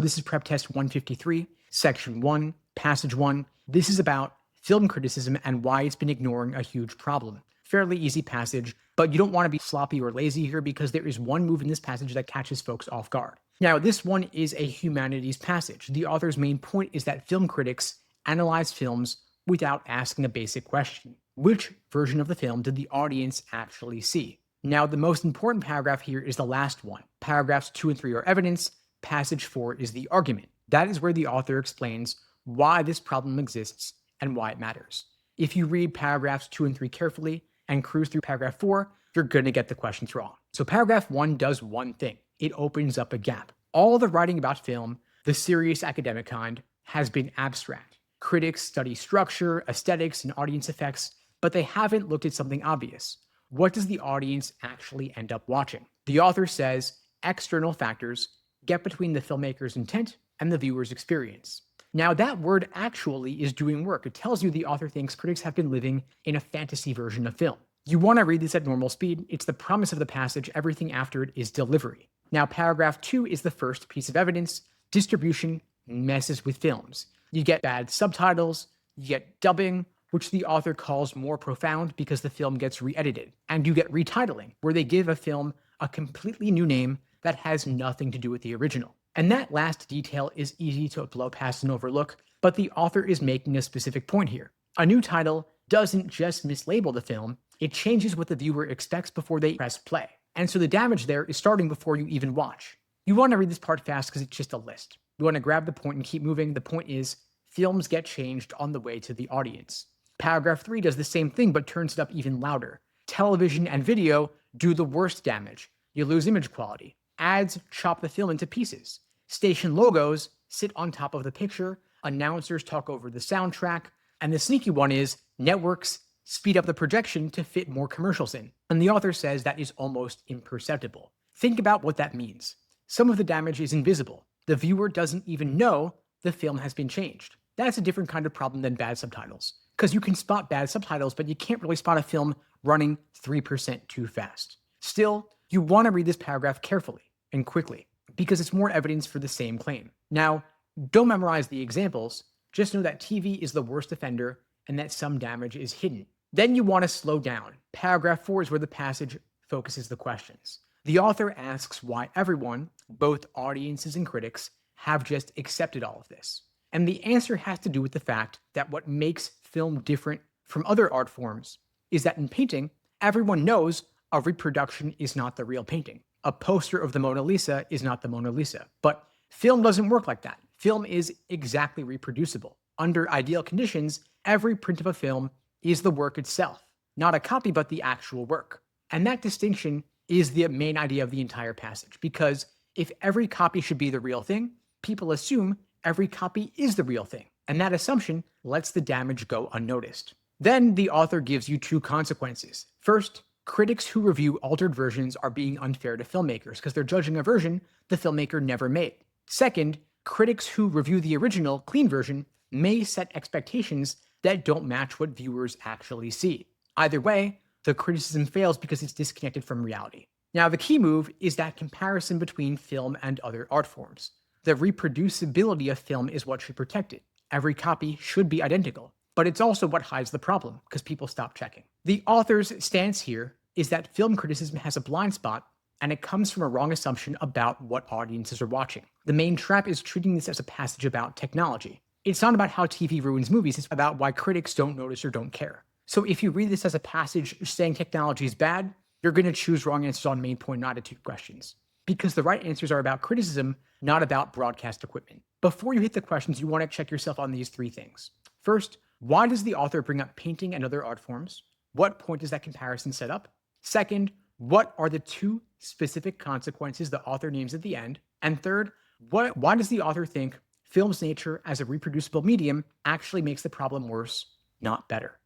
This is PrepTest 153, Section 1, Passage 1. This is about film criticism and why it's been ignoring a huge problem. Fairly easy passage, but you don't want to be sloppy or lazy here because there is one move in this passage that catches folks off guard. Now, this one is a humanities passage. The author's main point is that film critics analyze films without asking a basic question. Which version of the film did the audience actually see? Now, the most important paragraph here is the last one. Paragraphs 2 and 3 are evidence. Passage 4 is the argument. That is where the author explains why this problem exists and why it matters. If you read paragraphs 2 and 3 carefully and cruise through paragraph 4, you're going to get the questions wrong. So paragraph 1 does one thing. It opens up a gap. All the writing about film, the serious academic kind, has been abstract. Critics study structure, aesthetics, and audience effects, but they haven't looked at something obvious. What does the audience actually end up watching? The author says external factors get between the filmmaker's intent and the viewer's experience. Now, that word actually is doing work. It tells you the author thinks critics have been living in a fantasy version of film. You want to read this at normal speed. It's the promise of the passage. Everything after it is delivery. Now, paragraph 2 is the first piece of evidence. Distribution messes with films. You get bad subtitles, you get dubbing, which the author calls more profound because the film gets re-edited. And you get retitling, where they give a film a completely new name that has nothing to do with the original. And that last detail is easy to blow past and overlook, but the author is making a specific point here. A new title doesn't just mislabel the film, it changes what the viewer expects before they press play. And so the damage there is starting before you even watch. You want to read this part fast because it's just a list. You want to grab the point and keep moving. The point is, films get changed on the way to the audience. Paragraph 3 does the same thing but turns it up even louder. Television and video do the worst damage. You lose image quality. Ads chop the film into pieces. Station logos sit on top of the picture. Announcers talk over the soundtrack. And the sneaky one is networks speed up the projection to fit more commercials in. And the author says that is almost imperceptible. Think about what that means. Some of the damage is invisible. The viewer doesn't even know the film has been changed. That's a different kind of problem than bad subtitles. Because you can spot bad subtitles, but you can't really spot a film running 3% too fast. Still, you want to read this paragraph carefully and quickly, because it's more evidence for the same claim. Now, don't memorize the examples, just know that TV is the worst offender and that some damage is hidden. Then you want to slow down. Paragraph 4 is where the passage focuses the questions. The author asks why everyone, both audiences and critics, have just accepted all of this. And the answer has to do with the fact that what makes film different from other art forms is that in painting, everyone knows a reproduction is not the real painting. A poster of the Mona Lisa is not the Mona Lisa. But film doesn't work like that. Film is exactly reproducible. Under ideal conditions, every print of a film is the work itself. Not a copy, but the actual work. And that distinction is the main idea of the entire passage, because if every copy should be the real thing, people assume every copy is the real thing. And that assumption lets the damage go unnoticed. Then the author gives you two consequences. First, critics who review altered versions are being unfair to filmmakers because they're judging a version the filmmaker never made. Second, critics who review the original, clean version may set expectations that don't match what viewers actually see. Either way, the criticism fails because it's disconnected from reality. Now, the key move is that comparison between film and other art forms. The reproducibility of film is what should protect it. Every copy should be identical, but it's also what hides the problem because people stop checking. The author's stance here is that film criticism has a blind spot and it comes from a wrong assumption about what audiences are watching. The main trap is treating this as a passage about technology. It's not about how TV ruins movies, it's about why critics don't notice or don't care. So if you read this as a passage saying technology is bad, you're going to choose wrong answers on main point and attitude questions. Because the right answers are about criticism, not about broadcast equipment. Before you hit the questions, you want to check yourself on these three things. First, why does the author bring up painting and other art forms? What point does that comparison set up? Second, what are the two specific consequences the author names at the end? And third, why does the author think film's nature as a reproducible medium actually makes the problem worse, not better?